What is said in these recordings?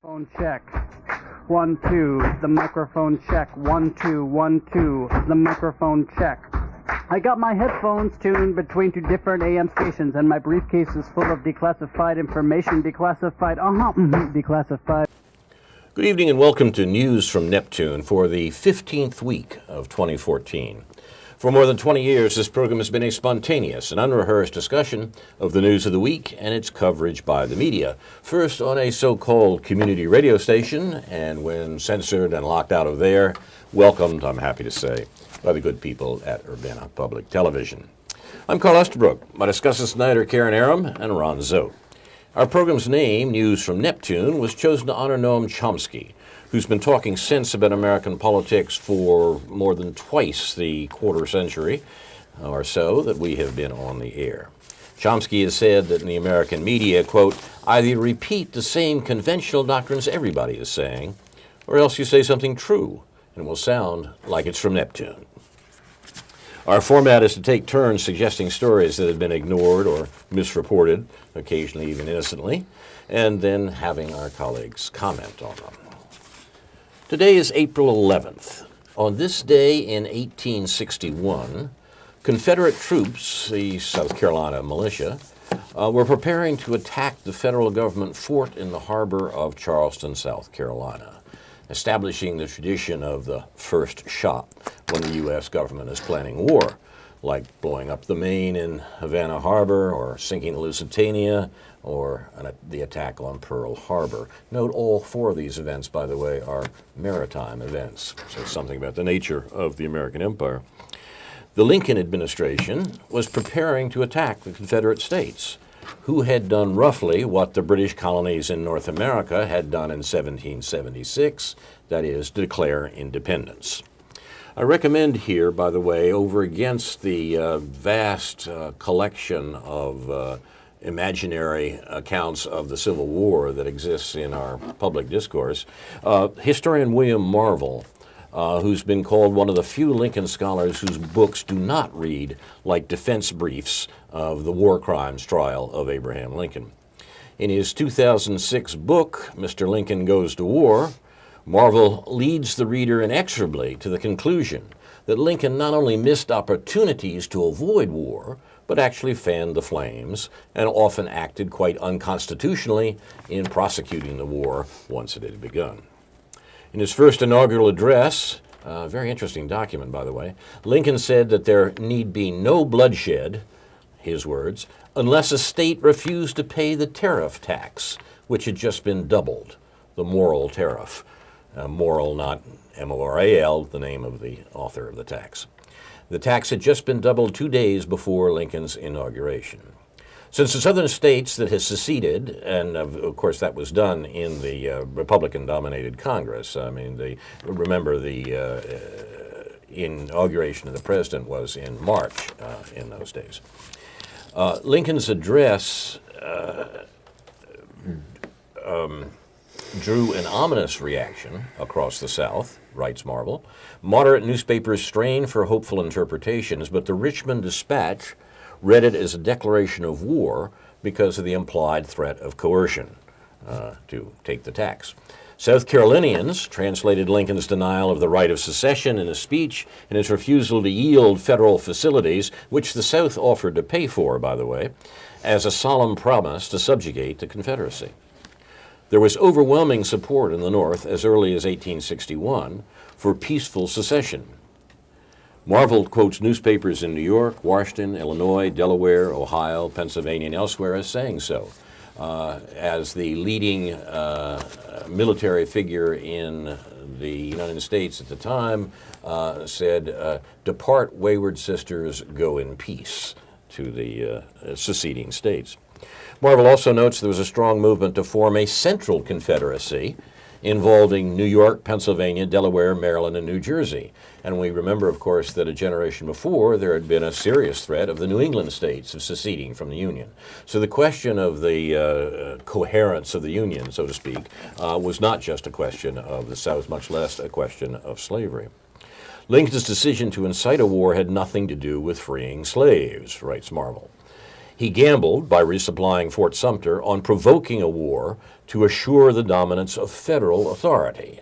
Phone check. 1, 2. The microphone check. 1, 2, 1, 2. The microphone check. I got my headphones tuned between two different AM stations, and my briefcase is full of declassified information. Declassified. Declassified. Good evening and welcome to News from Neptune for the 15th week of 2014. For more than 20 years, this program has been a spontaneous and unrehearsed discussion of the news of the week and its coverage by the media. First on a so-called community radio station, and when censored and locked out of there, welcomed, I'm happy to say, by the good people at Urbana Public Television. I'm Carl Estabrook. My discussants tonight are Karen Aram and Ron Szoke. Our program's name, News from Neptune, was chosen to honor Noam Chomsky, who's been talking sense about American politics for more than twice the quarter century or so that we have been on the air. Chomsky has said that in the American media, quote, either repeat the same conventional doctrines everybody is saying, or else you say something true, and it will sound like it's from Neptune. Our format is to take turns suggesting stories that have been ignored or misreported, occasionally even innocently, and then having our colleagues comment on them. Today is April 11th. On this day in 1861, Confederate troops, the South Carolina militia, were preparing to attack the federal government fort in the harbor of Charleston, South Carolina, establishing the tradition of the first shot when the U.S. government is planning war, like blowing up the Maine in Havana Harbor or sinking the Lusitania or the attack on Pearl Harbor. Note all four of these events, by the way, are maritime events, so something about the nature of the American empire. The Lincoln administration was preparing to attack the Confederate States, who had done roughly what the British colonies in North America had done in 1776, that is, declare independence. I recommend here, by the way, over against the vast collection of imaginary accounts of the Civil War that exists in our public discourse, historian William Marvel, who's been called one of the few Lincoln scholars whose books do not read like defense briefs of the war crimes trial of Abraham Lincoln. In his 2006 book, Mr. Lincoln Goes to War, Marvel leads the reader inexorably to the conclusion that Lincoln not only missed opportunities to avoid war, but actually fanned the flames and often acted quite unconstitutionally in prosecuting the war once it had begun. In his first inaugural address, a very interesting document, by the way, Lincoln said that there need be no bloodshed, his words, unless a state refused to pay the tariff tax, which had just been doubled, the Morrill tariff. Morrill, not M-O-R-A-L, the name of the author of the tax. The tax had just been doubled 2 days before Lincoln's inauguration. Since the southern states that had seceded, and of course that was done in the Republican-dominated Congress, I mean, remember the inauguration of the president was in March in those days. Lincoln's address drew an ominous reaction across the South, writes Marvel. Moderate newspapers strained for hopeful interpretations, but the Richmond Dispatch read it as a declaration of war because of the implied threat of coercion to take the tax. South Carolinians translated Lincoln's denial of the right of secession in a speech and his refusal to yield federal facilities, which the South offered to pay for, by the way, as a solemn promise to subjugate the Confederacy. There was overwhelming support in the North as early as 1861 for peaceful secession. Marvel quotes newspapers in New York, Washington, Illinois, Delaware, Ohio, Pennsylvania, and elsewhere as saying so. As the leading military figure in the United States at the time said, depart wayward sisters, go in peace, to the seceding states. Marvel also notes there was a strong movement to form a central confederacy involving New York, Pennsylvania, Delaware, Maryland, and New Jersey. And we remember, of course, that a generation before there had been a serious threat of the New England states of seceding from the Union. So the question of the coherence of the Union, so to speak, was not just a question of the South, much less a question of slavery. Lincoln's decision to incite a war had nothing to do with freeing slaves, writes Marvel. He gambled by resupplying Fort Sumter on provoking a war to assure the dominance of federal authority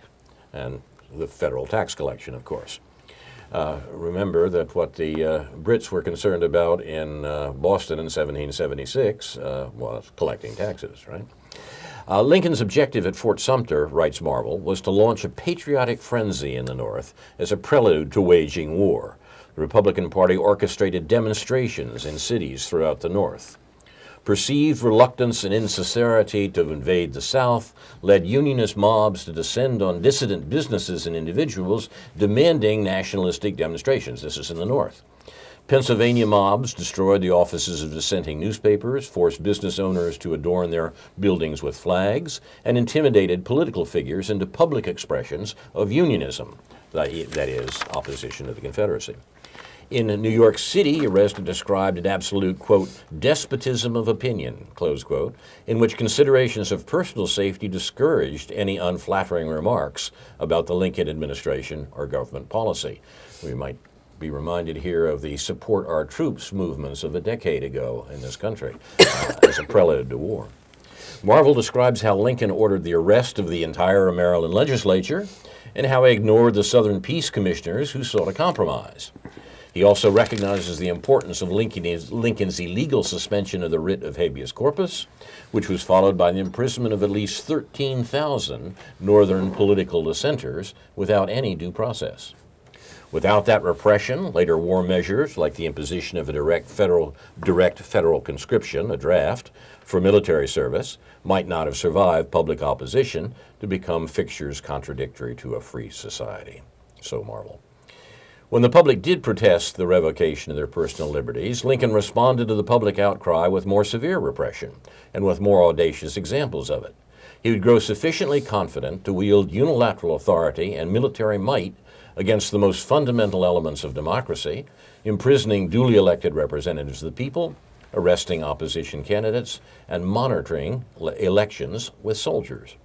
and the federal tax collection, of course. Remember that what the Brits were concerned about in Boston in 1776 was collecting taxes, right? Lincoln's objective at Fort Sumter, writes Marvel, was to launch a patriotic frenzy in the North as a prelude to waging war. The Republican Party orchestrated demonstrations in cities throughout the North. Perceived reluctance and insincerity to invade the South led Unionist mobs to descend on dissident businesses and individuals demanding nationalistic demonstrations. This is in the North. Pennsylvania mobs destroyed the offices of dissenting newspapers, forced business owners to adorn their buildings with flags, and intimidated political figures into public expressions of unionism, that is, opposition to the Confederacy. In New York City, arrest described an absolute, quote, despotism of opinion, close quote, in which considerations of personal safety discouraged any unflattering remarks about the Lincoln administration or government policy. We might be reminded here of the support our troops movements of a decade ago in this country as a prelude to war. Marvel describes how Lincoln ordered the arrest of the entire Maryland legislature and how he ignored the Southern peace commissioners who sought a compromise. He also recognizes the importance of Lincoln's illegal suspension of the writ of habeas corpus, which was followed by the imprisonment of at least 13,000 Northern political dissenters without any due process. Without that repression, later war measures like the imposition of a direct federal conscription, a draft, for military service might not have survived public opposition to become fixtures contradictory to a free society. So Marvel. When the public did protest the revocation of their personal liberties, Lincoln responded to the public outcry with more severe repression and with more audacious examples of it. He would grow sufficiently confident to wield unilateral authority and military might against the most fundamental elements of democracy, imprisoning duly elected representatives of the people, arresting opposition candidates, and monitoring elections with soldiers.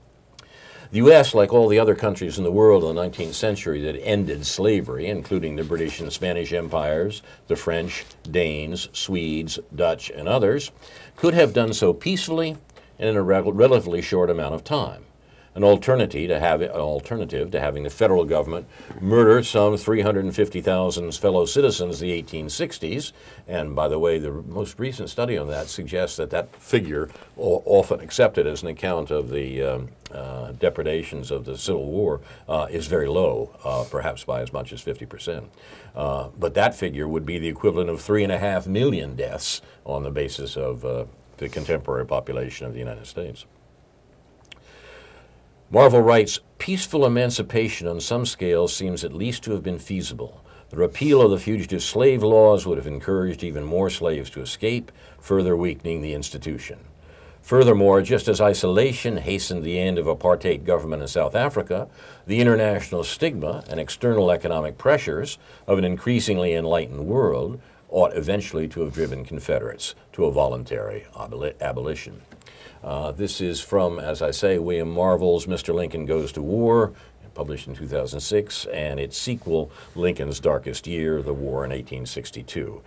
The U.S., like all the other countries in the world in the 19th century that ended slavery, including the British and Spanish empires, the French, Danes, Swedes, Dutch, and others, could have done so peacefully and in a relatively short amount of time. An alternative to having the federal government murder some 350,000 fellow citizens in the 1860s, and by the way, the most recent study on that suggests that that figure, often accepted as an account of the depredations of the Civil War, is very low, perhaps by as much as 50%. But that figure would be the equivalent of 3.5 million deaths on the basis of the contemporary population of the United States. Marvel writes, peaceful emancipation on some scales seems at least to have been feasible. The repeal of the fugitive slave laws would have encouraged even more slaves to escape, further weakening the institution. Furthermore, just as isolation hastened the end of apartheid government in South Africa, the international stigma and external economic pressures of an increasingly enlightened world ought eventually to have driven Confederates to a voluntary abolition. This is from, as I say, William Marvel's Mr. Lincoln Goes to War, published in 2006, and its sequel, Lincoln's Darkest Year, The War in 1862.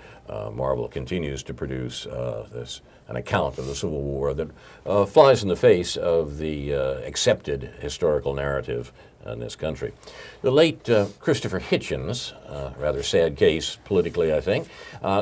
Marvel continues to produce an account of the Civil War that flies in the face of the accepted historical narrative in this country. The late Christopher Hitchens, rather sad case politically, I think,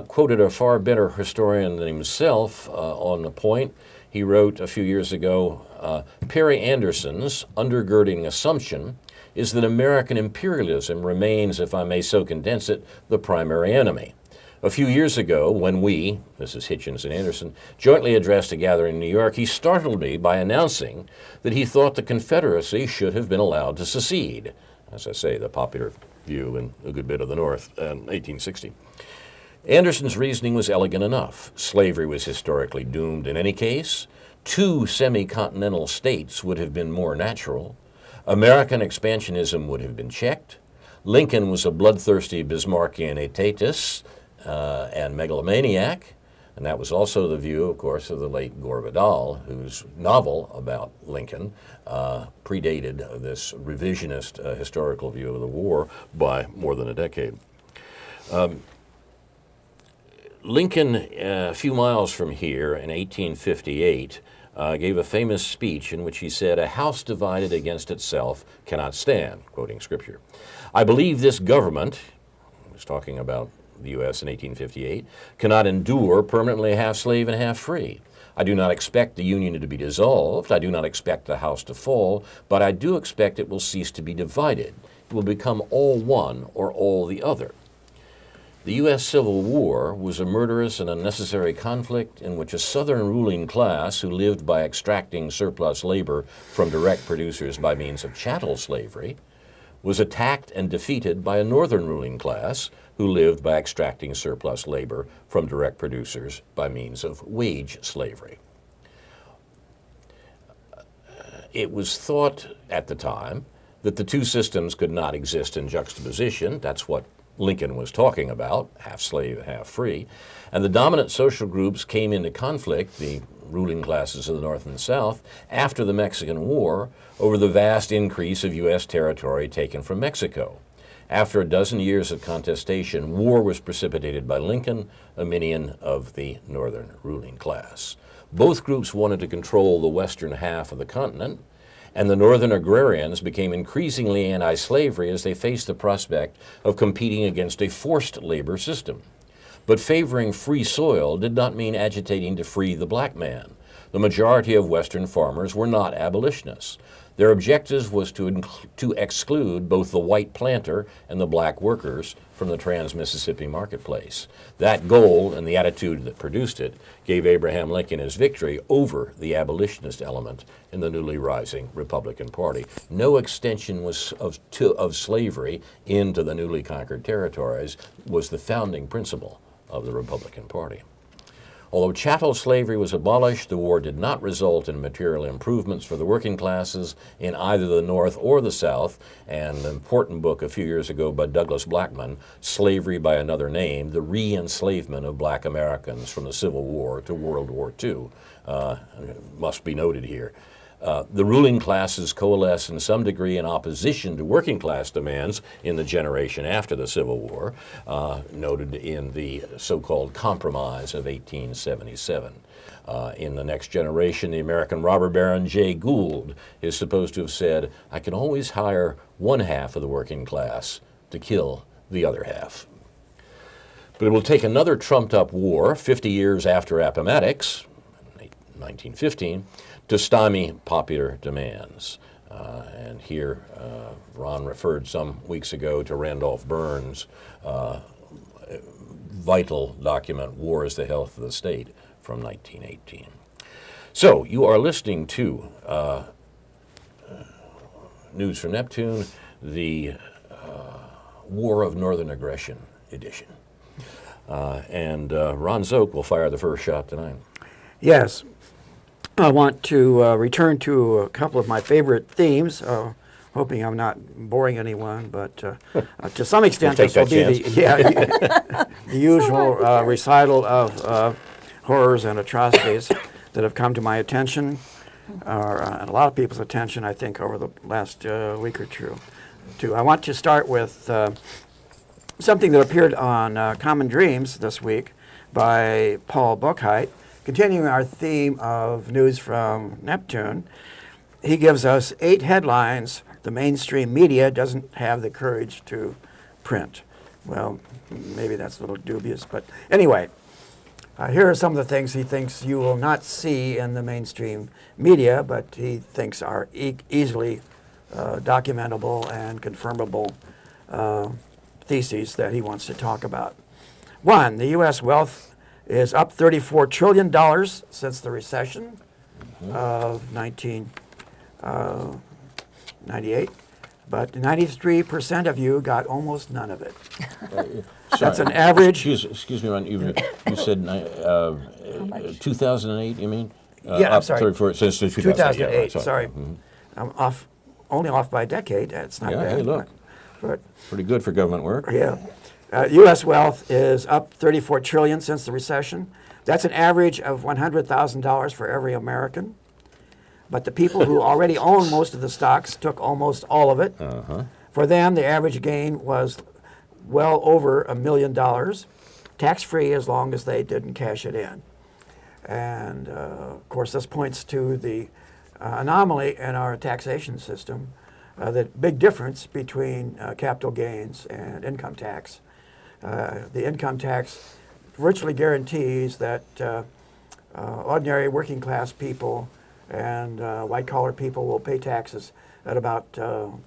quoted a far better historian than himself on the point. He wrote a few years ago, Perry Anderson's undergirding assumption is that American imperialism remains, if I may so condense it, the primary enemy. A few years ago, when we, this is Hitchens and Anderson, jointly addressed a gathering in New York, he startled me by announcing that he thought the Confederacy should have been allowed to secede. As I say, the popular view in a good bit of the North in 1860. Anderson's reasoning was elegant enough. Slavery was historically doomed in any case. 2 semi-continental states would have been more natural. American expansionism would have been checked. Lincoln was a bloodthirsty Bismarckian etatist and megalomaniac, and that was also the view, of course, of the late Gore Vidal, whose novel about Lincoln predated this revisionist historical view of the war by more than a decade. Lincoln, a few miles from here in 1858, gave a famous speech in which he said, "A house divided against itself cannot stand," quoting scripture. "I believe this government," he was talking about the U.S. in 1858, "cannot endure permanently half slave and half free. I do not expect the Union to be dissolved. I do not expect the house to fall, but I do expect it will cease to be divided. It will become all one or all the other." The U.S. Civil War was a murderous and unnecessary conflict in which a Southern ruling class who lived by extracting surplus labor from direct producers by means of chattel slavery was attacked and defeated by a Northern ruling class who lived by extracting surplus labor from direct producers by means of wage slavery. It was thought at the time that the two systems could not exist in juxtaposition. That's what Lincoln was talking about, half slave, half free. And the dominant social groups came into conflict, the ruling classes of the North and the South, after the Mexican War over the vast increase of U.S. territory taken from Mexico. After a dozen years of contestation, war was precipitated by Lincoln, a minion of the Northern ruling class. Both groups wanted to control the western half of the continent, and the Northern agrarians became increasingly anti-slavery as they faced the prospect of competing against a forced labor system. But favoring free soil did not mean agitating to free the black man. The majority of Western farmers were not abolitionists. Their objective was to exclude both the white planter and the black workers from the trans-Mississippi marketplace. That goal and the attitude that produced it gave Abraham Lincoln his victory over the abolitionist element in the newly rising Republican Party. No extension of slavery into the newly conquered territories was the founding principle of the Republican Party. Although chattel slavery was abolished, the war did not result in material improvements for the working classes in either the North or the South, and an important book a few years ago by Douglas Blackman, Slavery by Another Name, The Re-Enslavement of Black Americans from the Civil War to World War II, must be noted here. The ruling classes coalesced in some degree in opposition to working class demands in the generation after the Civil War, noted in the so-called Compromise of 1877. In the next generation, the American robber baron Jay Gould is supposed to have said, "I can always hire one half of the working class to kill the other half." But it will take another trumped-up war, 50 years after Appomattox, 1915, to stymie popular demands. And here, Ron referred some weeks ago to Randolph Burns' vital document, War is the Health of the State, from 1918. So, you are listening to News from Neptune, the War of Northern Aggression edition. And Ron Szoke will fire the first shot tonight. Yes. I want to return to a couple of my favorite themes, hoping I'm not boring anyone, but to some extent We'll this will be the usual recital of horrors and atrocities that have come to my attention, and a lot of people's attention, I think, over the last week or two. I want to start with something that appeared on Common Dreams this week by Paul Buchheit. Continuing our theme of news from Neptune, he gives us 8 headlines the mainstream media doesn't have the courage to print. Well, maybe that's a little dubious, but anyway, here are some of the things he thinks you will not see in the mainstream media, but he thinks are easily documentable and confirmable theses that he wants to talk about. 1, the U.S. wealth is up $34 trillion since the recession of 1998, but 93% of you got almost none of it. That's an average. Excuse me, Ron. You said 2008. You mean? Yeah, I'm sorry. 34 since 2008. Yeah, right, sorry, I'm only off by a decade. That's not bad. Hey, look, but pretty good for government work. Yeah. U.S. wealth is up $34 trillion since the recession. That's an average of $100,000 for every American. But the people who already own most of the stocks took almost all of it. For them, the average gain was well over $1 million. tax-free as long as they didn't cash it in. And of course, this points to the anomaly in our taxation system, the big difference between capital gains and income tax. The income tax virtually guarantees that ordinary working class people and white collar people will pay taxes at about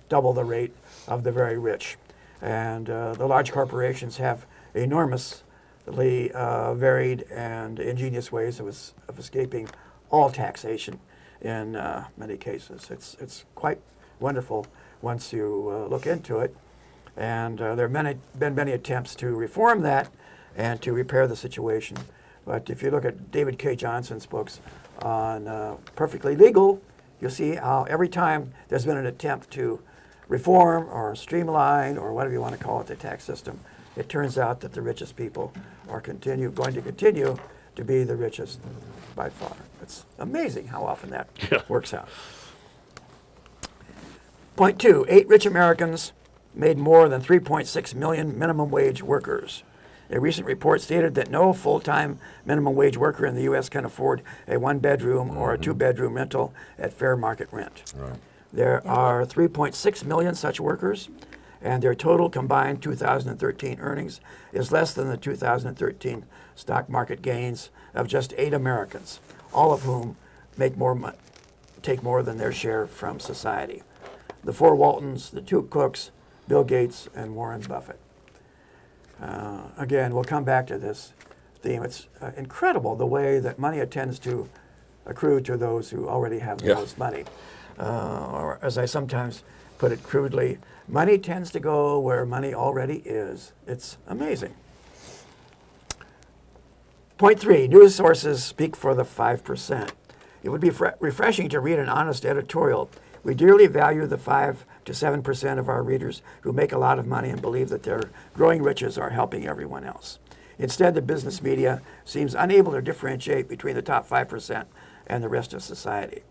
double the rate of the very rich. And the large corporations have enormously varied and ingenious ways of escaping all taxation in many cases. It's quite wonderful once you look into it. And there have been many attempts to reform that and to repair the situation. But if you look at David K. Johnson's books on Perfectly Legal, you'll see how every time there's been an attempt to reform or streamline or whatever you want to call it, the tax system, it turns out that the richest people are going to continue to be the richest by far. It's amazing how often that works out. Point 2, 8 rich Americans made more than 3.6 million minimum wage workers. A recent report stated that no full-time minimum wage worker in the U.S. can afford a one-bedroom or a two-bedroom rental at fair market rent. Right. There are 3.6 million such workers, and their total combined 2013 earnings is less than the 2013 stock market gains of just 8 Americans, all of whom take more than their share from society. The 4 Waltons, the 2 Cooks, Bill Gates, and Warren Buffett. Again, we'll come back to this theme. It's incredible the way that money tends to accrue to those who already have the most money. Or as I sometimes put it crudely, money tends to go where money already is. It's amazing. Point 3, news sources speak for the 5%. It would be refreshing to read an honest editorial. We dearly value the 5 to 7% of our readers who make a lot of money and believe that their growing riches are helping everyone else. Instead, the business media seems unable to differentiate between the top 5% and the rest of society.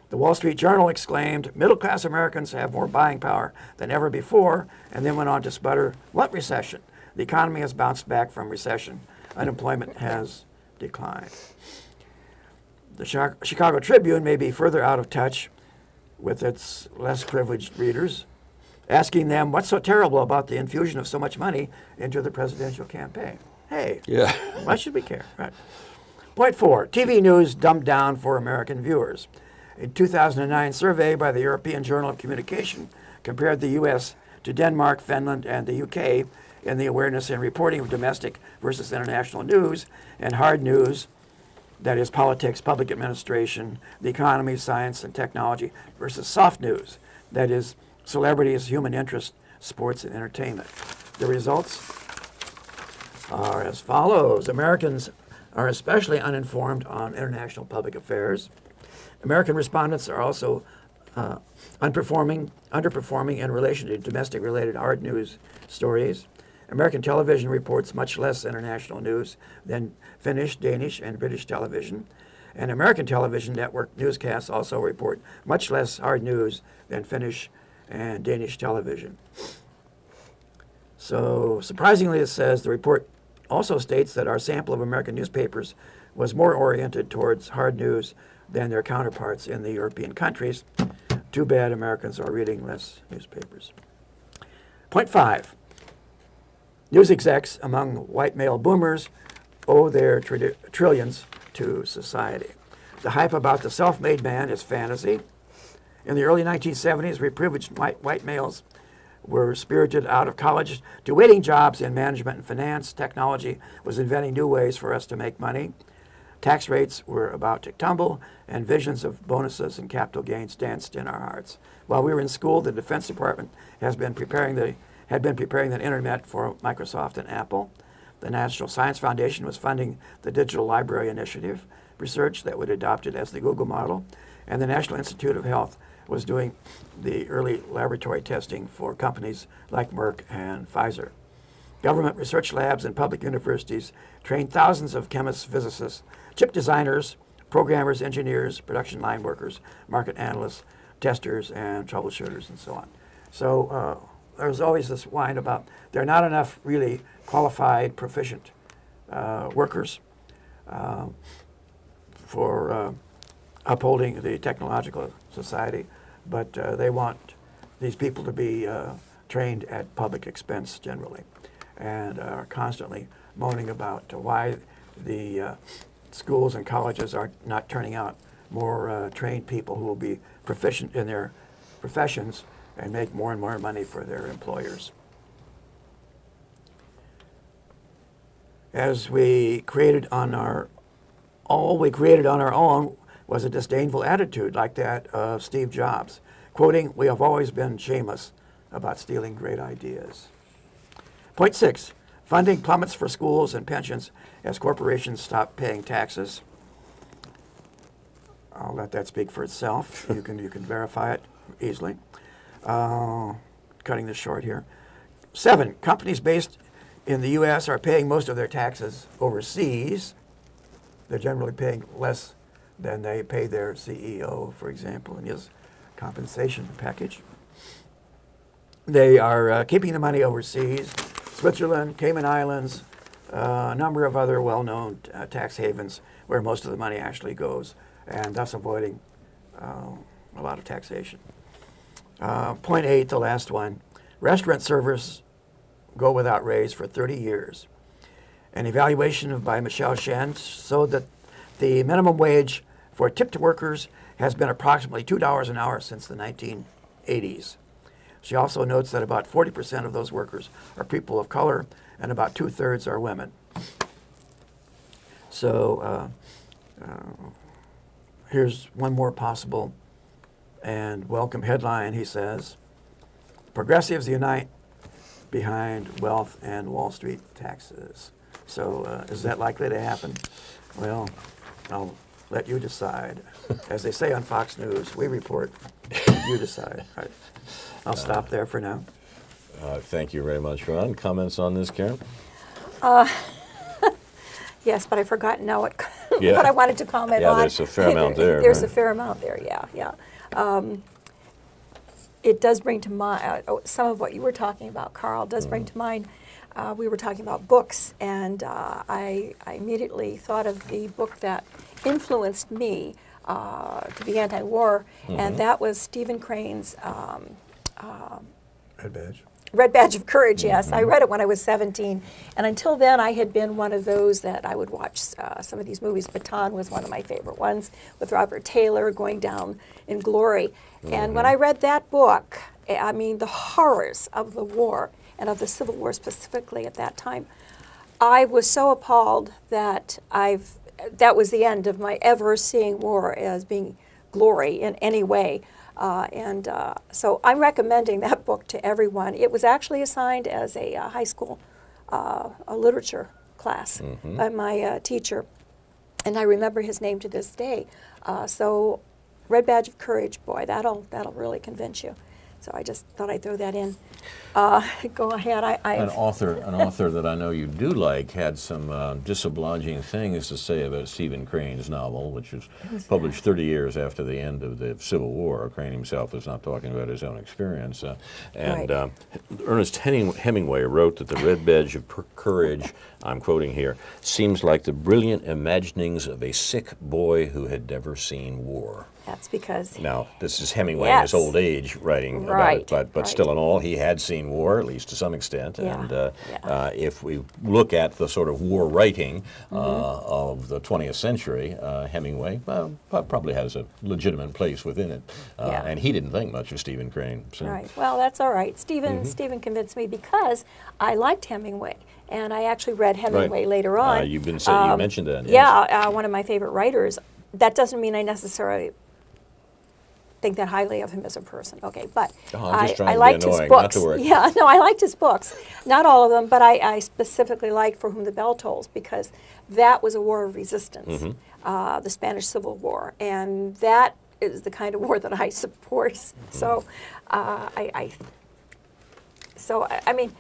The Wall Street Journal exclaimed, "Middle-class Americans have more buying power than ever before," and then went on to sputter, "What recession? The economy has bounced back from recession. Unemployment has declined." The Chicago Tribune may be further out of touch with its less privileged readers, asking them what's so terrible about the infusion of so much money into the presidential campaign. Hey, why should we care? Right. Point 4, TV news dumbed down for American viewers. A 2009 survey by the European Journal of Communication compared the U.S. to Denmark, Finland, and the U.K. in the awareness and reporting of domestic versus international news and hard news, that is politics, public administration, the economy, science, and technology, versus soft news, that is celebrities, human interest, sports, and entertainment. The results are as follows. Americans are especially uninformed on international public affairs. American respondents are also underperforming in relation to domestic-related hard news stories. American television reports much less international news than Finnish, Danish, and British television. And American television network newscasts also report much less hard news than Finnish and Danish television. So surprisingly, it says the report also states that our sample of American newspapers was more oriented towards hard news than their counterparts in the European countries. Too bad Americans are reading less newspapers. Point 5. News execs among white male boomers owe their trillions to society. The hype about the self-made man is fantasy. In the early 1970s, we privileged white males were spirited out of college to waiting jobs in management and finance. Technology was inventing new ways for us to make money. Tax rates were about to tumble, and visions of bonuses and capital gains danced in our hearts. While we were in school, the Defense Department had been preparing the internet for Microsoft and Apple. The National Science Foundation was funding the Digital Library Initiative research that would adopt it as the Google model, and the National Institute of Health was doing the early laboratory testing for companies like Merck and Pfizer. Government research labs and public universities trained thousands of chemists, physicists, chip designers, programmers, engineers, production line workers, market analysts, testers, and troubleshooters, and so on. So there's always this whine about there are not enough really qualified, proficient workers for upholding the technological society, but they want these people to be trained at public expense generally, and are constantly moaning about why the schools and colleges are not turning out more trained people who will be proficient in their professions and make more and more money for their employers. As we created on our, all we created on our own was a disdainful attitude like that of Steve Jobs, quoting, "We have always been shameless about stealing great ideas." Point 6, funding plummets for schools and pensions as corporations stop paying taxes. I'll let that speak for itself. You can verify it easily. Cutting this short here. 7, companies based in the U.S. are paying most of their taxes overseas. They're generally paying less than they pay their CEO, for example, in his compensation package. They are keeping the money overseas. Switzerland, Cayman Islands, a number of other well-known tax havens where most of the money actually goes, and thus avoiding a lot of taxation. Point 8, the last one. Restaurant servers go without raise for 30 years. An evaluation by Michelle Shen showed that the minimum wage for tipped workers has been approximately $2 an hour since the 1980s. She also notes that about 40% of those workers are people of color and about 2/3 are women. So here's one more possible and welcome headline. He says, "Progressives unite behind wealth and Wall Street taxes." So is that likely to happen? Well, I'll let you decide. As they say on Fox News, we report, you decide. Right. I'll stop there for now. Thank you very much, Ron. Comments on this, Karen? Yes, but I've forgotten now what, Yeah. what I wanted to comment on. Yeah, there's a fair amount there. There's a right? fair amount there, yeah. It does bring to mind, some of what you were talking about, Carl, does bring to mind, we were talking about books, and I immediately thought of the book that influenced me to be anti-war, and that was Stephen Crane's Red Badge. Red Badge of Courage, yes. I read it when I was 17, and until then I had been one of those that I would watch some of these movies. Baton was one of my favorite ones, with Robert Taylor going down in glory. And when I read that book, I mean, the horrors of the war, and of the Civil War specifically at that time, I was so appalled that that was the end of my ever seeing war as being glory in any way. So I'm recommending that book to everyone. It was actually assigned as a high school a literature class by my teacher, and I remember his name to this day. So Red Badge of Courage, boy, that'll really convince you. So I just thought I'd throw that in. Go ahead. An author that I know you do like had some disobliging things to say about Stephen Crane's novel, which was published 30 years after the end of the Civil War. Crane himself is not talking about his own experience. Ernest Hemingway wrote that the Red Badge of Courage, I'm quoting here, seems like the brilliant imaginings of a sick boy who had never seen war. That's because... Now, this is Hemingway in his old age writing about it, but still in all, he had seen war, at least to some extent. And if we look at the sort of war writing of the 20th century, Hemingway probably has a legitimate place within it. And he didn't think much of Stephen Crane. So. Right. Well, that's all right. Stephen convinced me because I liked Hemingway. And I actually read Hemingway later on. You mentioned that. Yes. One of my favorite writers. That doesn't mean I necessarily think that highly of him as a person. Okay, but I liked his books. Not to worry. Yeah, no, I liked his books. Not all of them, but I specifically liked For Whom the Bell Tolls, because that was a war of resistance, the Spanish Civil War, and that is the kind of war that I support. So, I mean,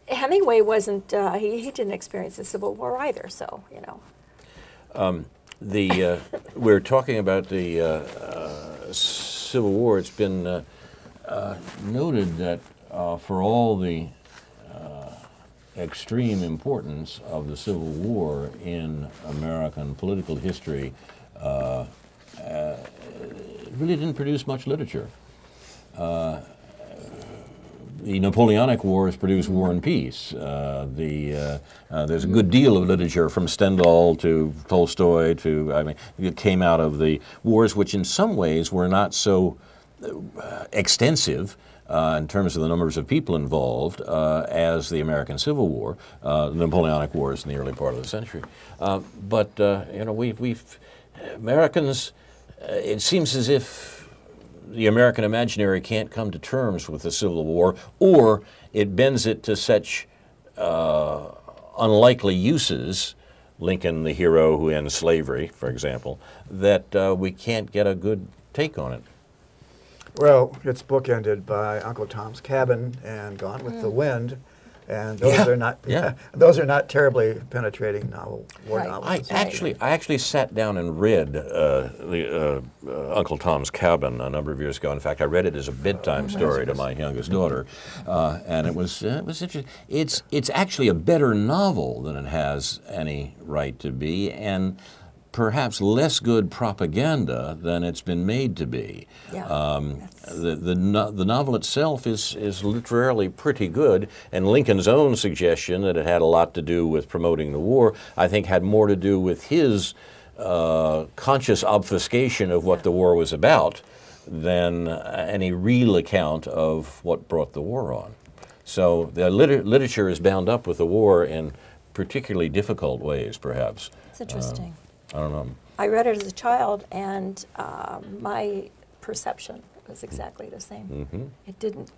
Hemingway wasn't. He didn't experience the Civil War either. So, you know. We're talking about the Civil War. It's been noted that for all the extreme importance of the Civil War in American political history really didn't produce much literature. The Napoleonic Wars produced War and Peace. There's a good deal of literature from Stendhal to Tolstoy to, I mean, it came out of the wars, which in some ways were not so extensive in terms of the numbers of people involved as the American Civil War, the Napoleonic Wars in the early part of the century. But you know, we've Americans, it seems as if the American imaginary can't come to terms with the Civil War, or it bends it to such unlikely uses, Lincoln the hero who ends slavery, for example, that we can't get a good take on it. Well, it's bookended by Uncle Tom's Cabin and Gone with the Wind, and those are not those are not terribly penetrating war novels. I actually sat down and read Uncle Tom's Cabin a number of years ago. In fact, I read it as a bedtime story to my youngest daughter, and it was interesting. It's actually a better novel than it has any right to be, and perhaps less good propaganda than it's been made to be. Yeah, the novel itself is literally pretty good, and Lincoln's own suggestion that it had a lot to do with promoting the war, I think, had more to do with his conscious obfuscation of what the war was about than any real account of what brought the war on. So the literature is bound up with the war in particularly difficult ways, perhaps. it's interesting. I don't know. I read it as a child, and my perception was exactly the same. Mm-hmm. It didn't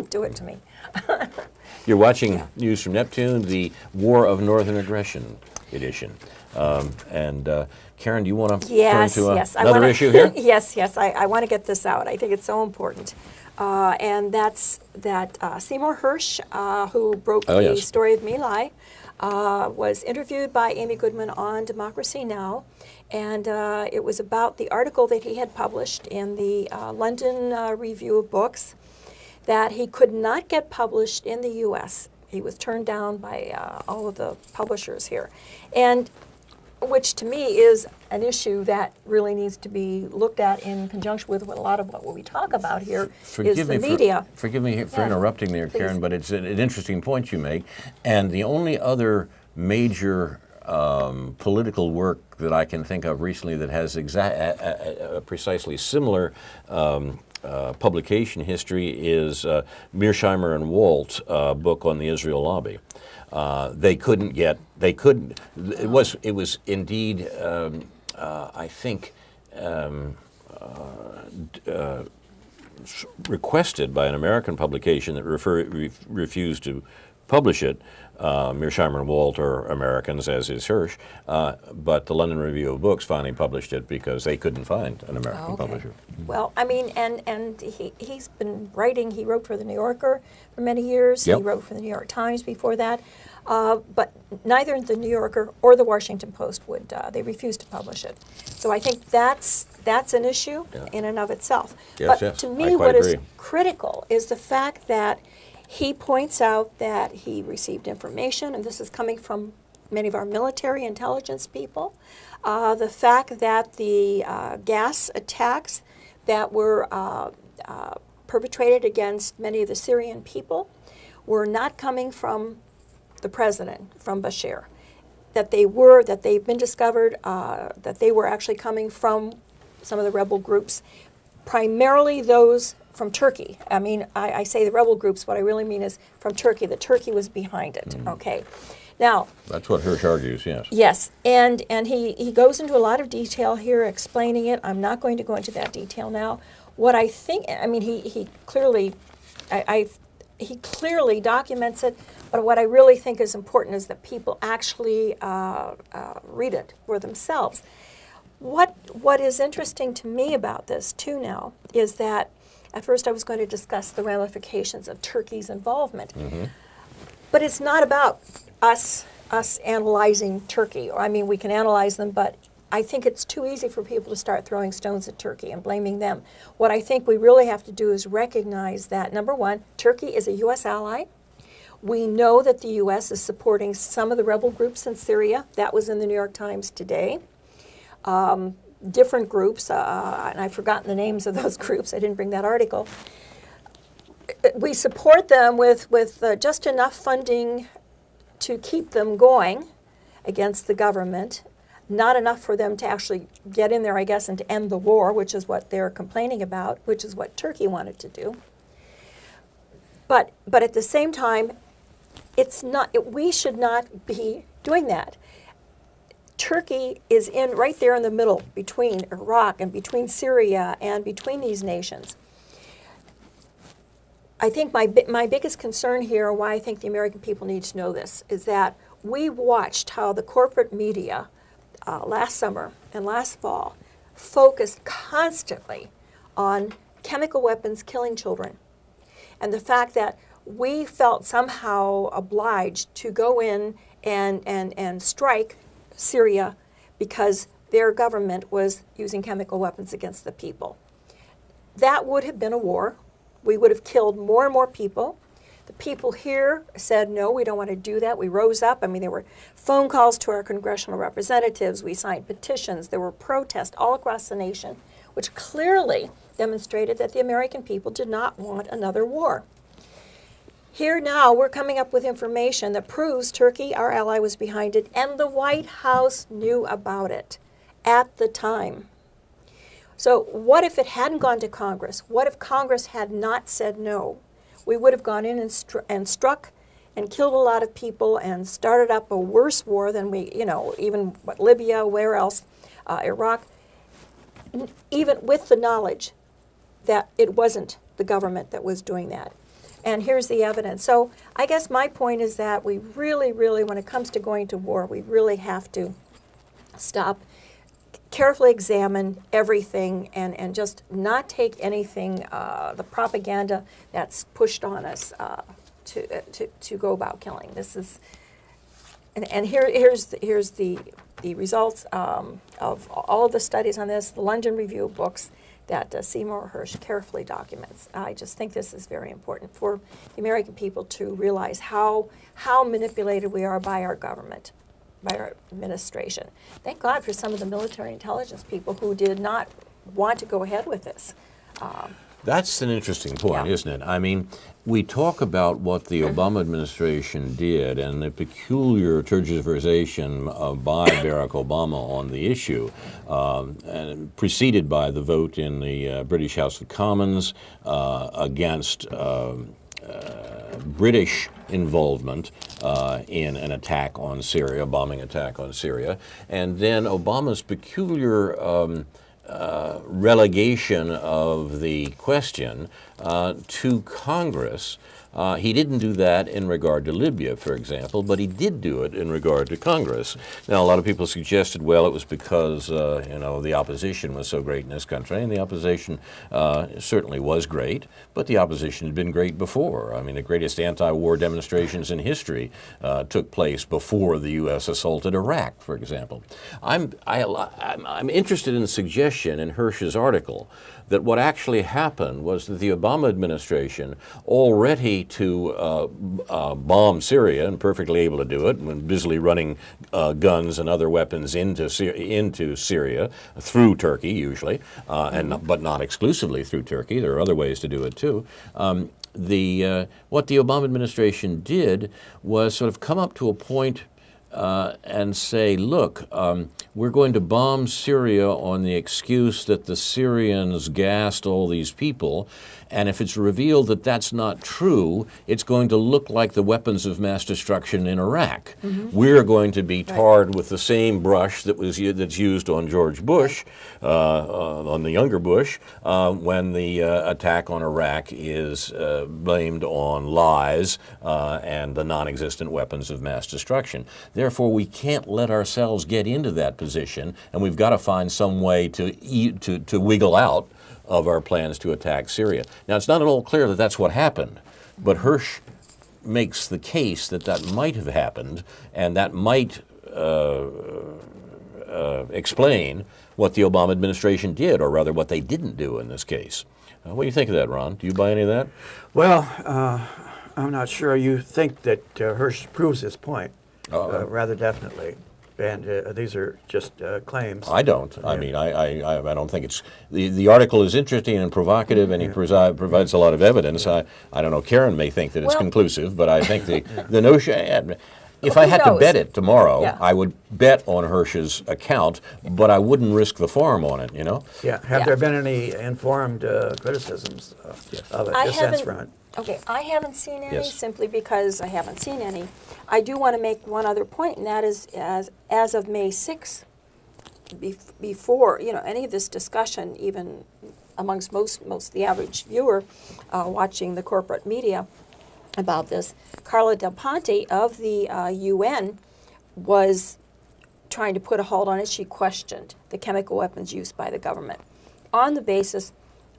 do it to me. You're watching News from Neptune, the War of Northern Aggression edition. And Karen, do you want to turn to another issue here? Yes, I want to get this out. I think it's so important. And that's that Seymour Hersh, who broke the story of My Lai, was interviewed by Amy Goodman on Democracy Now! And it was about the article that he had published in the London Review of Books that he could not get published in the U.S. He was turned down by all of the publishers here. And which to me is an issue that really needs to be looked at in conjunction with a lot of what we talk about here is the media. Forgive me for interrupting there, Karen, but it's an interesting point you make. And the only other major political work that I can think of recently that has precisely similar publication history is Mearsheimer and Walt book on the Israel lobby. It was indeed, I think, requested by an American publication that refused to publish it. Mearsheimer and Walt are Americans, as is Hersh, but the London Review of Books finally published it because they couldn't find an American publisher. Well, I mean, and he's been writing. He wrote for the New Yorker for many years. Yep. He wrote for the New York Times before that. But neither the New Yorker or the Washington Post would. They refused to publish it. So I think that's an issue in and of itself. Yes, but to me, what is critical is the fact that he points out that he received information, and this is coming from many of our military intelligence people, the fact that the gas attacks that were perpetrated against many of the Syrian people were not coming from the president, from Bashir, that they've been discovered, that they were actually coming from some of the rebel groups, primarily those from Turkey. I mean, I say the rebel groups, what I really mean is from Turkey, that Turkey was behind it, okay? Now, that's what Hersh argues, yes. Yes, and he goes into a lot of detail here explaining it. I'm not going to go into that detail now. What I think, I mean, he clearly, he clearly documents it, but what I really think is important is that people actually read it for themselves. What is interesting to me about this, too, now, is that at first I was going to discuss the ramifications of Turkey's involvement. Mm-hmm. But it's not about us analyzing Turkey. I mean, we can analyze them, but I think it's too easy for people to start throwing stones at Turkey and blaming them. What I think we really have to do is recognize that, number one, Turkey is a U.S. ally. We know that the U.S. is supporting some of the rebel groups in Syria. That was in the New York Times today. Different groups, and I've forgotten the names of those groups. I didn't bring that article. We support them with just enough funding to keep them going against the government, not enough for them to actually get in there, I guess, and to end the war, which is what they're complaining about, which is what Turkey wanted to do. But at the same time, we should not be doing that. Turkey is right there in the middle between Iraq and between Syria and between these nations. I think my biggest concern here, why I think the American people need to know this, is that we watched how the corporate media last summer and last fall focused constantly on chemical weapons killing children. And the fact that we felt somehow obliged to go in and strike Syria because their government was using chemical weapons against the people. That would have been a war. We would have killed more and more people. The people here said, no, we don't want to do that. We rose up. I mean, there were phone calls to our congressional representatives. We signed petitions. There were protests all across the nation, which clearly demonstrated that the American people did not want another war. Here now, we're coming up with information that proves Turkey, our ally, was behind it, and the White House knew about it at the time. So what if it hadn't gone to Congress? What if Congress had not said no? We would have gone in and struck and killed a lot of people and started up a worse war than even Libya, where else, Iraq, even with the knowledge that it wasn't the government that was doing that. And here's the evidence. So I guess my point is that we really, really, when it comes to going to war, we really have to stop, carefully examine everything, and just not take anything, the propaganda that's pushed on us to go about killing. This is, and here's the results of all of the studies on this, the London Review of Books that Seymour Hersh carefully documents. I just think this is very important for the American people to realize how manipulated we are by our government, by our administration. Thank God for some of the military intelligence people who did not want to go ahead with this. That's an interesting point, isn't it? I mean, we talk about what the Obama administration did and the peculiar tergiversation by Barack Obama on the issue, and preceded by the vote in the British House of Commons against British involvement in an attack on Syria, a bombing attack on Syria, and then Obama's peculiar relegation of the question to Congress. He didn't do that in regard to Libya, for example, but he did do it in regard to Congress. Now, a lot of people suggested, well, it was because, the opposition was so great in this country, and the opposition certainly was great, but the opposition had been great before. I mean, the greatest anti-war demonstrations in history took place before the U.S. assaulted Iraq, for example. I'm interested in the suggestion in Hersh's article that what actually happened was that the Obama administration, already to bomb Syria and perfectly able to do it, when busily running guns and other weapons into Syria through Turkey usually, but not exclusively through Turkey. There are other ways to do it too. What the Obama administration did was sort of come up to a point and say, look, we're going to bomb Syria on the excuse that the Syrians gassed all these people, and if it's revealed that that's not true, it's going to look like the weapons of mass destruction in Iraq. Mm-hmm. We're going to be tarred with the same brush that's used on George Bush, on the younger Bush, when the attack on Iraq is blamed on lies and the non-existent weapons of mass destruction. Therefore, we can't let ourselves get into that position, and we've got to find some way to wiggle out of our plans to attack Syria. Now, it's not at all clear that that's what happened, but Hersh makes the case that that might have happened, and that might explain what the Obama administration did, or rather what they didn't do in this case. What do you think of that, Ron? Do you buy any of that? Well, I'm not sure. You think that Hirsch proves his point rather definitely, and these are just claims. I don't. I mean, I don't think it's the article is interesting and provocative, and he provides a lot of evidence. I don't know. Karen may think that it's conclusive, but I think the notion. If I had to bet it tomorrow, I would bet on Hirsch's account, but I wouldn't risk the farm on it, you know? Yeah. Have there been any informed criticisms of it, dissents from it? Okay, I haven't seen any simply because I haven't seen any. I do want to make one other point, and that is as of May 6th, before, any of this discussion, even amongst most the average viewer watching the corporate media, about this, Carla Del Ponte of the UN was trying to put a hold on it. She questioned the chemical weapons used by the government on the basis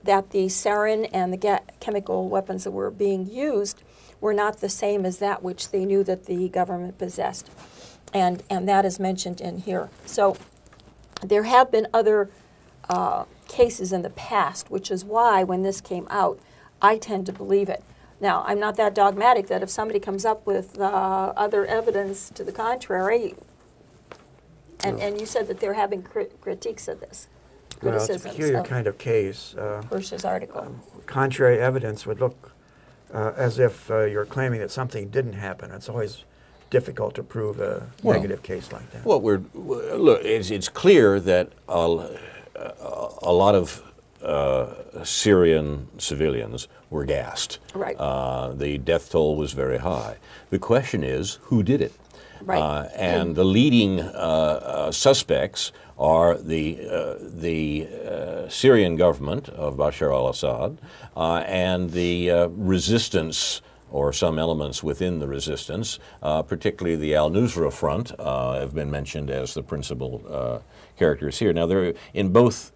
that the sarin and the chemical weapons that were being used were not the same as that which they knew that the government possessed. And that is mentioned in here. So there have been other cases in the past, which is why when this came out, I tend to believe it. Now, I'm not that dogmatic that if somebody comes up with other evidence to the contrary, and you said that they're having critiques of this, criticisms. Well, it's a peculiar kind of case. Hirsch's article. Contrary evidence would look as if you're claiming that something didn't happen. It's always difficult to prove a negative case like that. Well, look, it's clear that a lot of Syrian civilians were gassed. Right. The death toll was very high. The question is, who did it? Right. And the leading suspects are the Syrian government of Bashar al-Assad and the resistance, or some elements within the resistance, particularly the al-Nusra Front, have been mentioned as the principal characters here. Now, in both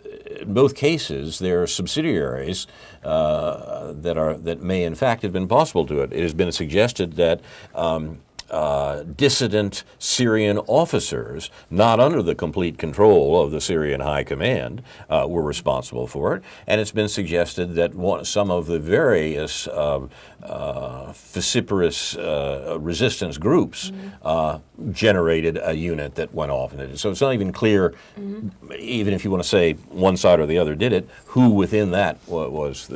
cases, there are subsidiaries that may, in fact, have been possible to it. It has been suggested that dissident Syrian officers, not under the complete control of the Syrian High Command, were responsible for it. And it's been suggested that some of the various vociferous resistance groups generated a unit that went off. So it's not even clear, even if you want to say one side or the other did it, who within that was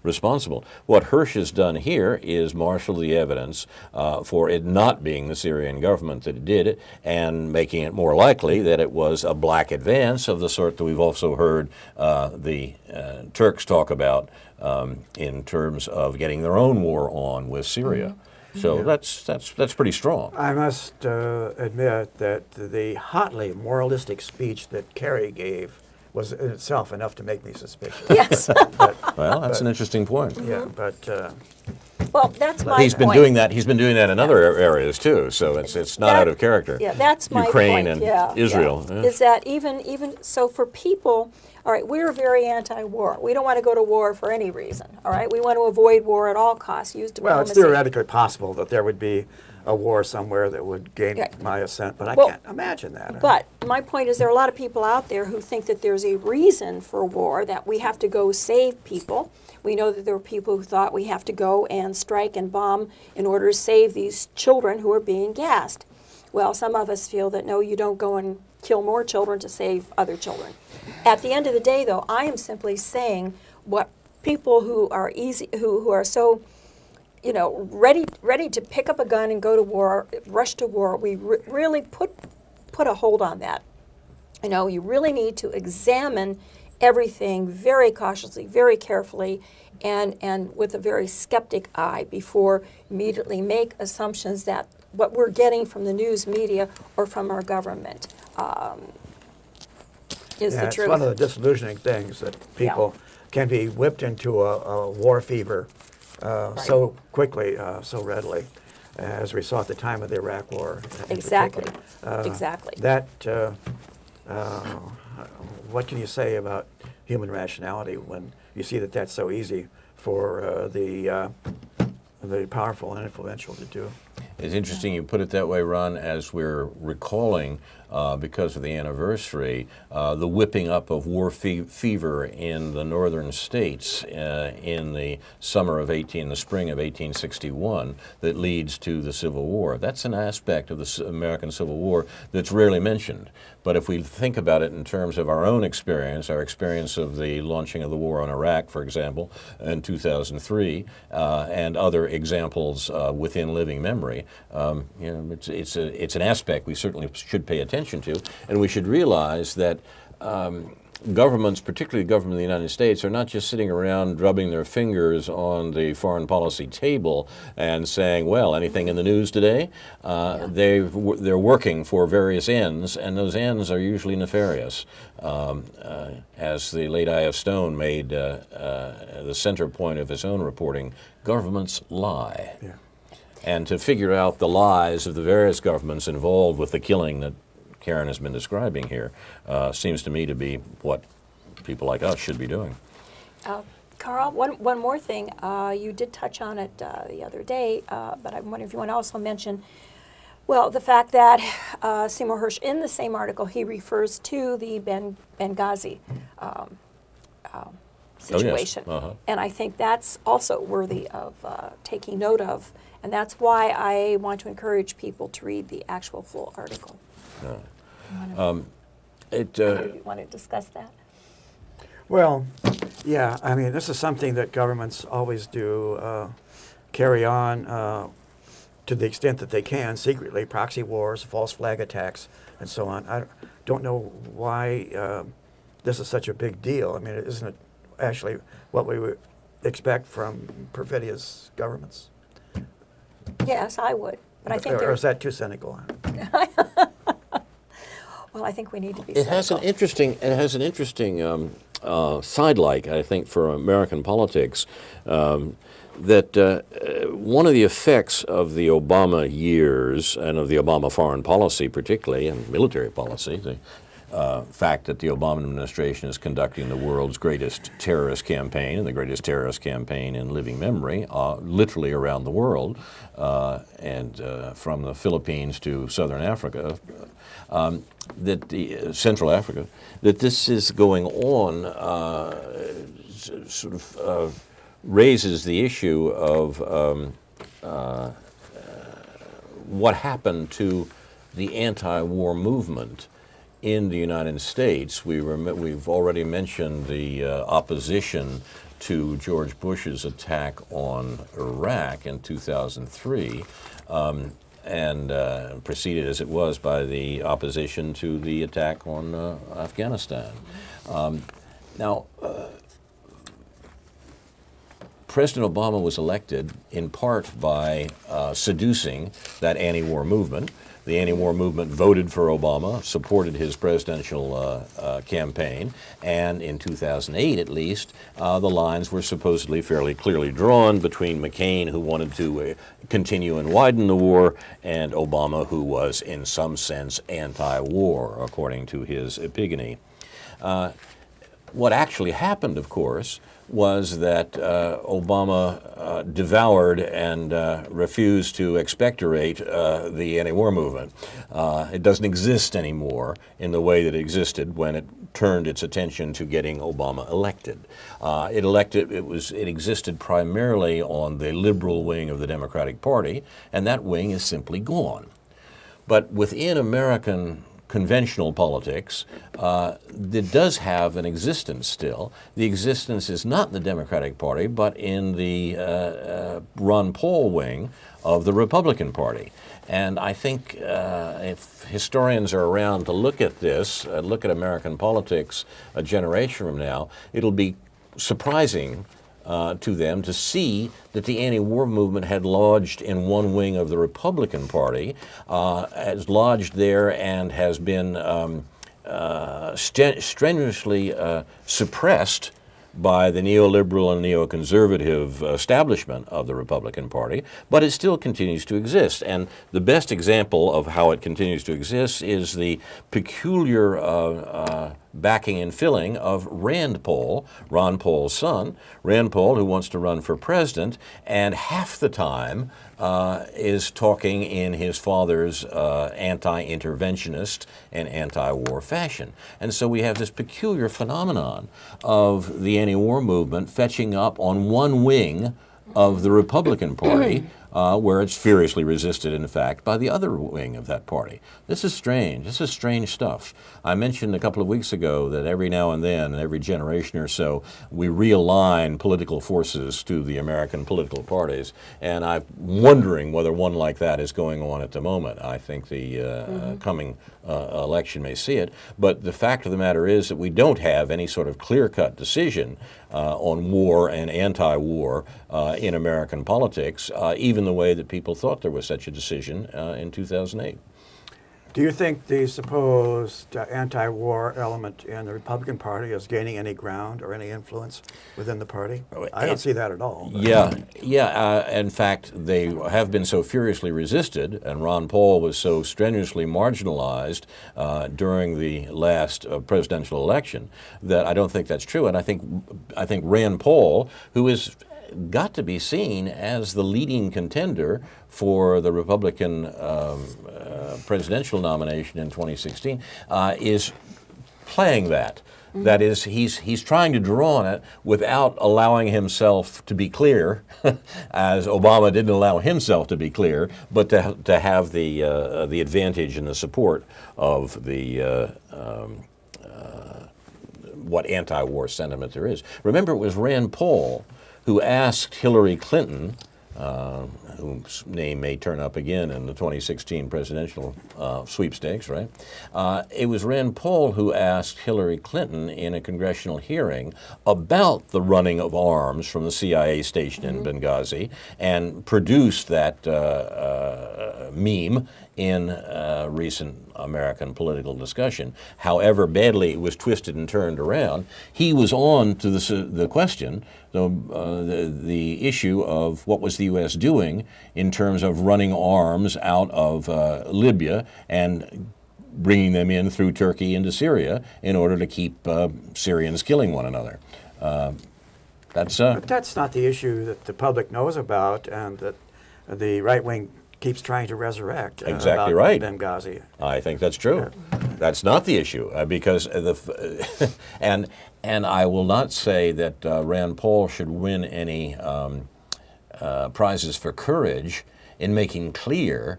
responsible. What Hirsch has done here is marshal the evidence for it not being the Syrian government that did it, and making it more likely that it was a black advance of the sort that we've also heard the Turks talk about in terms of getting their own war on with Syria. So that's pretty strong. I must admit that the hotly moralistic speech that Kerry gave was in itself enough to make me suspicious. Yes. Well, that's an interesting point. Yeah, but well, that's my He's been point. doing that. He's been doing that in other areas too. So it's not out of character. Yeah, that's my Ukraine point. and Israel. Yeah. Is that even so for people? All right, we're very anti-war. We don't want to go to war for any reason. All right, we want to avoid war at all costs. Use diplomacy. well, it's theoretically possible that there would be a war somewhere that would gain my assent, but I can't imagine that. But my point is there are a lot of people out there who think that there's a reason for war, that we have to go save people. We know that there were people who thought we have to go and strike and bomb in order to save these children who are being gassed. Well, some of us feel that no, you don't go and kill more children to save other children. At the end of the day, though, I am simply saying what people who are who are so, ready to pick up a gun and go to war, rush to war. We really put a hold on that. You really need to examine everything very cautiously, very carefully, and with a very skeptic eye before immediately make assumptions that what we're getting from the news media or from our government is the truth. It's one of the disillusioning things that people can be whipped into a war fever so quickly, so readily, as we saw at the time of the Iraq War. Exactly. Exactly. That, what can you say about human rationality when you see that that's so easy for the powerful and influential to do? It's interesting you put it that way, Ron, as we're recalling because of the anniversary, the whipping up of war fever in the northern states in the the spring of 1861 that leads to the Civil War. That's an aspect of the American Civil War that's rarely mentioned. But if we think about it in terms of our own experience, our experience of the launching of the war on Iraq, for example, in 2003, and other examples within living memory, it's an aspect we certainly should pay attention to, and we should realize that governments, particularly the government of the United States, are not just sitting around drubbing their fingers on the foreign policy table and saying, well, anything in the news today? They're working for various ends, and those ends are usually nefarious. As the late I.F. Stone made the center point of his own reporting, governments lie. Yeah. And to figure out the lies of the various governments involved with the killing that Karen has been describing here seems to me to be what people like us should be doing. Carl, one more thing. You did touch on it the other day, but I wonder if you want to also mention, well, the fact that Seymour Hersh, in the same article, he refers to the Benghazi situation. Oh, yes. And I think that's also worthy of taking note of. And that's why I want to encourage people to read the actual full article. You want to discuss that? Well, yeah, I mean, this is something that governments always do, carry on to the extent that they can, secretly, proxy wars, false flag attacks, and so on. I don't know why this is such a big deal. I mean, isn't it actually what we would expect from perfidious governments? Yes, I would. But I think or is that too cynical? Well, I think we need to be It has an interesting sidelight, I think, for American politics, that one of the effects of the Obama years and of the Obama foreign policy particularly, and military policy, the fact that the Obama administration is conducting the world's greatest terrorist campaign and the greatest terrorist campaign in living memory, literally around the world, and from the Philippines to southern Africa, Central Africa, that this is going on raises the issue of what happened to the anti-war movement in the United States. We've already mentioned the opposition to George Bush's attack on Iraq in 2003, and preceded as it was by the opposition to the attack on Afghanistan. Now, President Obama was elected in part by seducing that anti-war movement. The anti-war movement voted for Obama, supported his presidential campaign, and in 2008 at least, the lines were supposedly fairly clearly drawn between McCain, who wanted to continue and widen the war, and Obama, who was in some sense anti-war, according to his epigony. What actually happened, of course, was that Obama devoured and refused to expectorate the anti-war movement. It doesn't exist anymore in the way that it existed when it turned its attention to getting Obama elected. It existed primarily on the liberal wing of the Democratic Party, and that wing is simply gone. But within American conventional politics, that does have an existence still. The existence is not in the Democratic Party, but in the Ron Paul wing of the Republican Party. And I think if historians are around to look at this, look at American politics a generation from now, it'll be surprising to them to see that the anti-war movement had lodged in one wing of the Republican Party, has lodged there and has been strenuously suppressed by the neoliberal and neoconservative establishment of the Republican Party, but it still continues to exist. And the best example of how it continues to exist is the peculiar backing and filling of Rand Paul, Ron Paul's son, Rand Paul, who wants to run for president, and half the time is talking in his father's anti-interventionist and anti-war fashion. And so we have this peculiar phenomenon of the anti-war movement fetching up on one wing of the Republican Party, where it's furiously resisted, in fact, by the other wing of that party. This is strange. This is strange stuff. I mentioned a couple of weeks ago that every now and then, every generation or so, we realign political forces to the American political parties, and I'm wondering whether one like that is going on at the moment. I think the coming election may see it, but the fact of the matter is that we don't have any sort of clear-cut decision on war and anti-war in American politics, even the way that people thought there was such a decision in 2008. Do you think the supposed anti-war element in the Republican Party is gaining any ground or any influence within the party? I don't see that at all. Yeah. In fact, they have been so furiously resisted, and Ron Paul was so strenuously marginalized during the last presidential election that I don't think that's true. And I think Rand Paul, who is got to be seen as the leading contender for the Republican presidential nomination in 2016, is playing that. That is, he's trying to draw on it without allowing himself to be clear, as Obama didn't allow himself to be clear, but to have the advantage and the support of the what anti-war sentiment there is. Remember, it was Rand Paul who asked Hillary Clinton, whose name may turn up again in the 2016 presidential sweepstakes, right? It was Rand Paul who asked Hillary Clinton in a congressional hearing about the running of arms from the CIA station in Benghazi and produced that meme in recent American political discussion. However badly it was twisted and turned around, he was on to the question, the issue of what was the U.S. doing in terms of running arms out of Libya and bringing them in through Turkey into Syria in order to keep Syrians killing one another. But that's not the issue that the public knows about and that the right wing keeps trying to resurrect. Exactly about right. Benghazi. I think that's true. That's not the issue because and I will not say that Rand Paul should win any prizes for courage in making clear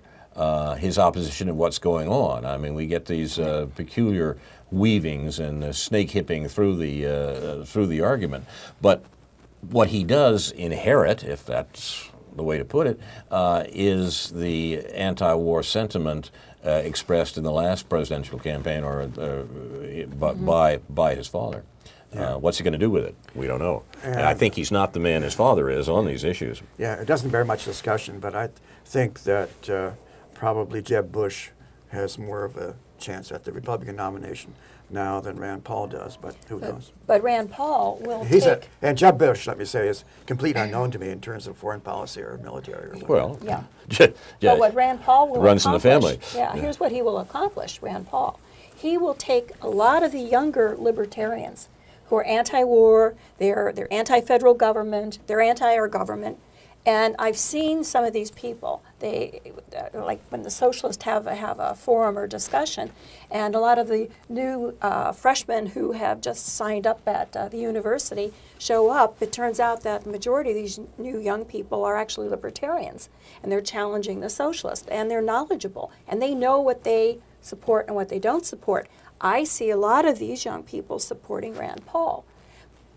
his opposition of what's going on. I mean, we get these peculiar weavings and snake hipping through the argument, but what he does inherit, if that's the way to put it, is the anti-war sentiment expressed in the last presidential campaign or by his father. What's he going to do with it? We don't know. And I think he's not the man his father is on these issues. Yeah, it doesn't bear much discussion, but I think that probably Jeb Bush has more of a chance at the Republican nomination now than Rand Paul does, but who knows? But Rand Paul will and Jeb Bush, let me say, is complete unknown to me in terms of foreign policy or military or whatever. Well, yeah. Yeah. But what Rand Paul will runs in the accomplish, family. Yeah, here's what he will accomplish, Rand Paul. He will take a lot of the younger libertarians who are anti-war, they're anti-federal government, they're anti-our government, and I've seen some of these people. They, like when the socialists have a forum or discussion, and a lot of the new freshmen who have just signed up at the university show up, it turns out that the majority of these new young people are actually libertarians, and they're challenging the socialists, and they're knowledgeable, and they know what they support and what they don't support. I see a lot of these young people supporting Rand Paul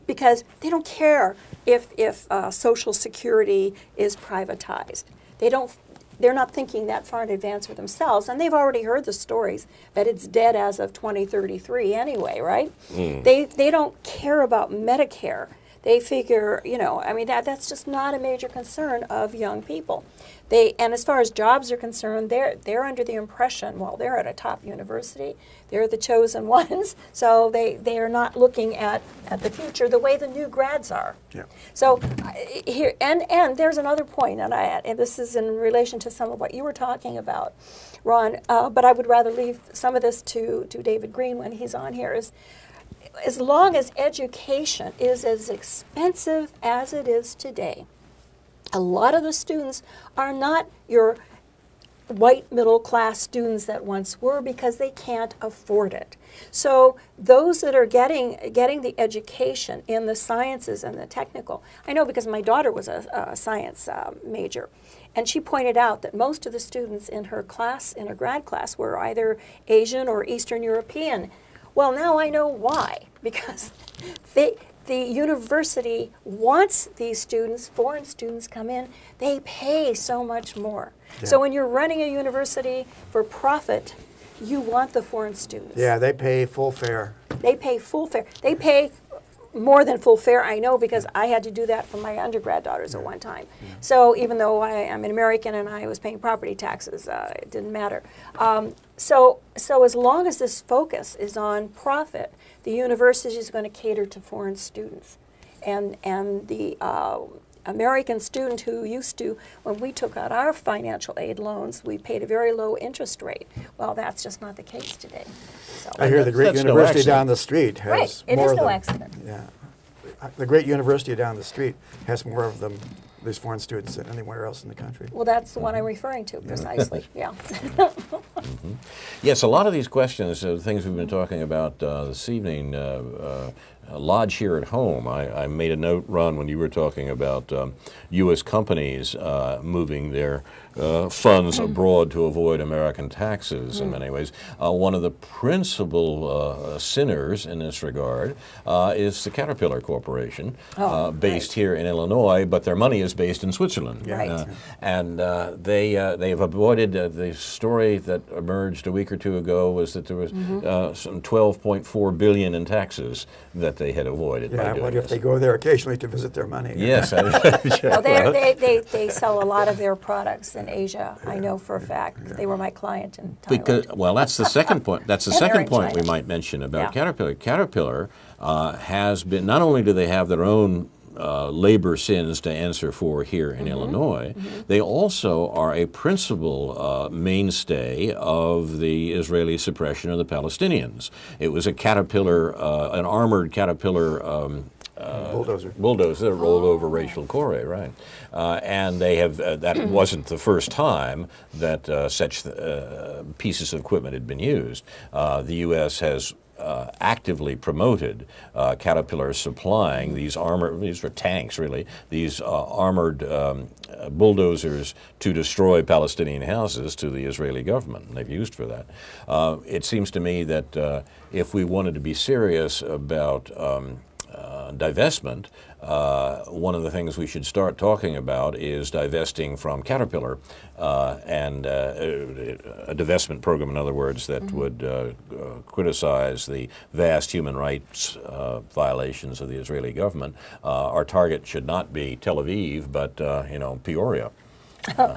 because they don't care if Social Security is privatized. They're not thinking that far in advance for themselves, and they've already heard the stories that it's dead as of 2033 anyway, right? They don't care about Medicare. They figure, I mean, that's just not a major concern of young people. And as far as jobs are concerned, they're under the impression, well, they're at a top university, they're the chosen ones, so they are not looking at the future the way the new grads are. Yeah. So here, and there's another point, and this is in relation to some of what you were talking about, Ron, but I would rather leave some of this to David Green when he's on here, is as long as education is as expensive as it is today, a lot of the students are not your white middle class students that once were, because they can't afford it. So those that are getting the education in the sciences and the technical, I know because my daughter was a science major, and she pointed out that most of the students in her class, in her grad class, were either Asian or Eastern European. Well, now I know why, because the university wants these students, foreign students come in, they pay so much more. Yeah. So when you're running a university for profit, you want the foreign students. Yeah, they pay full fare. They pay full fare. They pay more than full fare, I know, because I had to do that for my undergrad daughters at one time. So even though I'm an American and I was paying property taxes, it didn't matter. So as long as this focus is on profit, the university is going to cater to foreign students. And the American student who used to, when we took out our financial aid loans, we paid a very low interest rate. Well, that's just not the case today. So. I hear the great That's no university accident. down the street has Right, it more is of no them. accident. Yeah, the great university down the street has more of them, these foreign students, than anywhere else in the country. Well, that's the one I'm referring to, precisely, yeah. Yes, a lot of these questions, things we've been talking about this evening, lodge here at home. I made a note, Ron, when you were talking about U.S. companies moving their funds abroad to avoid American taxes in many ways. One of the principal sinners in this regard is the Caterpillar Corporation, based here in Illinois, but their money is based in Switzerland. Right. And they have avoided the story that emerged a week or two ago was that there was some $12.4 billion in taxes that they had avoided by Yeah, doing what if this. they go there occasionally to visit their money? Yes. Well, they sell a lot of their products in Asia, I know for a fact. They were my client in Thailand. Because, well, that's the second point. That's the And they're second in point we China. might mention about Yeah. Caterpillar. Caterpillar has been, not only do they have their own labor sins to answer for here in Illinois, they also are a principal mainstay of the Israeli suppression of the Palestinians. It was a Caterpillar, an armored Caterpillar bulldozer that rolled over Rachel Corrie, right? And they have, that wasn't the first time that such pieces of equipment had been used. The U.S. has actively promoted Caterpillar supplying these were tanks really, these armored bulldozers to destroy Palestinian houses to the Israeli government, and they've used for that. It seems to me that if we wanted to be serious about divestment, one of the things we should start talking about is divesting from Caterpillar and a divestment program, in other words, that would criticize the vast human rights violations of the Israeli government. Our target should not be Tel Aviv, but Peoria. I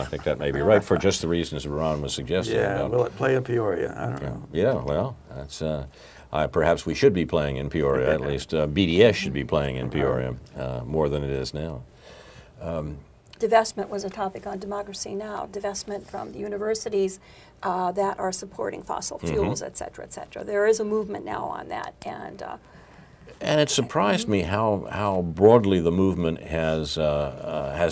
think that may be right for just the reasons Ron was suggesting. Yeah, will it play in Peoria? I don't know. Yeah, well, that's perhaps we should be playing in Peoria. At least BDS should be playing in Peoria more than it is now. Divestment was a topic on Democracy Now!, divestment from the universities that are supporting fossil fuels, et cetera, et cetera. There is a movement now on that, and it surprised me how broadly the movement has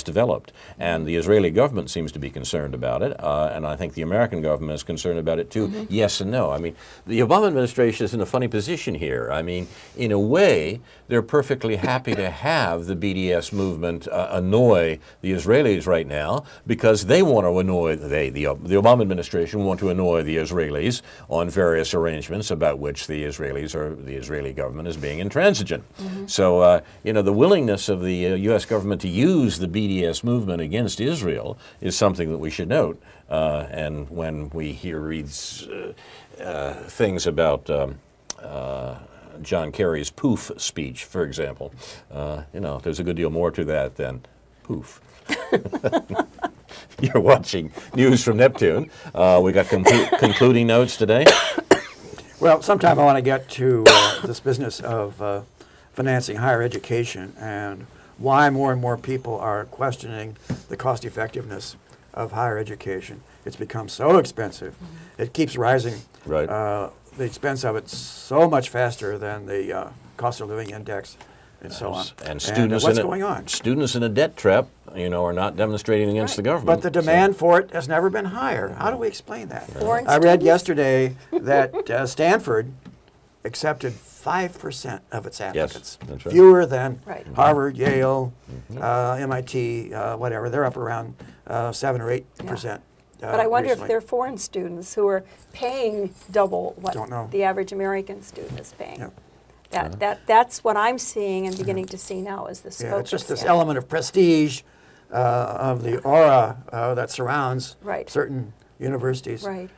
developed, and the Israeli government seems to be concerned about it, and I think the American government is concerned about it too. Yes and no. I mean, the Obama administration is in a funny position here. I mean, in a way, they're perfectly happy to have the BDS movement annoy the Israelis right now because they want to annoy the Obama administration want to annoy the Israelis on various arrangements about which the Israelis or the Israeli government is being intransigent. So, the willingness of the U.S. government to use the BDS movement against Israel is something that we should note. And when we read things about John Kerry's poof speech, for example, there's a good deal more to that than poof. You're watching News from Neptune. We got concluding notes today. Well, sometime I want to get to this business of financing higher education and why more and more people are questioning the cost effectiveness of higher education. It's become so expensive. It keeps rising. Right. the expense of it so much faster than the cost of living index and so on. And students what's going on? Students in a debt trap, are not demonstrating against the government. But the demand for it has never been higher. How do we explain that? Foreign I read students? yesterday that Stanford accepted 5% of its applicants. that's right. Fewer than Right. Harvard, Yale, MIT, whatever. They're up around 7 or 8%. But I wonder if recently. they're foreign students who are paying double what Don't know. the average American student is paying. Yeah. That's what I'm seeing and beginning to see now is this Yeah, focus. it's just this yeah. element of prestige of the aura that surrounds Right. certain universities, Right.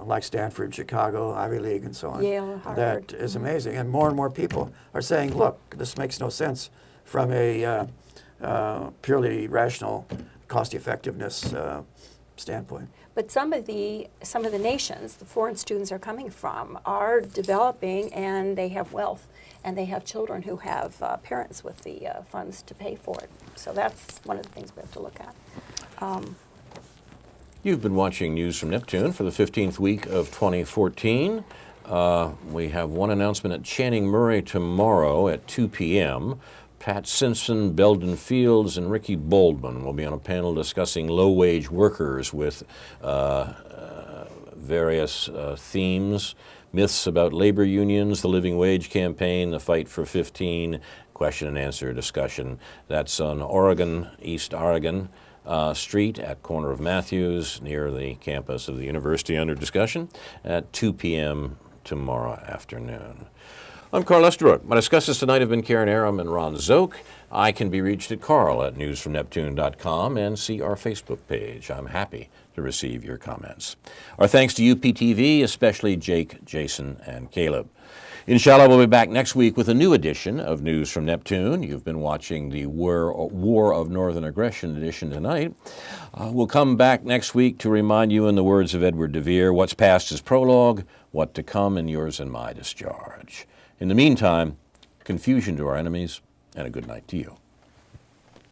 like Stanford, Chicago, Ivy League, and so on. Yale, Harvard. That is amazing, and more people are saying, "Look, this makes no sense from a purely rational cost-effectiveness standpoint." But some of the nations the foreign students are coming from are developing, and they have wealth, and they have children who have parents with the funds to pay for it. So that's one of the things we have to look at. You've been watching News from Neptune for the 15th week of 2014. We have one announcement at Channing Murray tomorrow at 2 p.m. Pat Simpson, Belden Fields, and Ricky Baldwin will be on a panel discussing low-wage workers with various themes, myths about labor unions, the living wage campaign, the fight for 15, question and answer discussion. That's on Oregon, East Oregon Street at corner of Matthews near the campus of the university under discussion at 2 p.m. tomorrow afternoon. I'm Carl Estabrook. My discussants tonight have been Karen Aram and Ron Szoke. I can be reached at carl@newsfromneptune.com and see our Facebook page. I'm happy to receive your comments. Our thanks to UPTV, especially Jake, Jason, and Caleb. Inshallah, we'll be back next week with a new edition of News from Neptune. You've been watching the War of Northern Aggression edition tonight. We'll come back next week to remind you, in the words of Edward de Vere, what's past is prologue, what to come in yours and my discharge. In the meantime, confusion to our enemies, and a good night to you.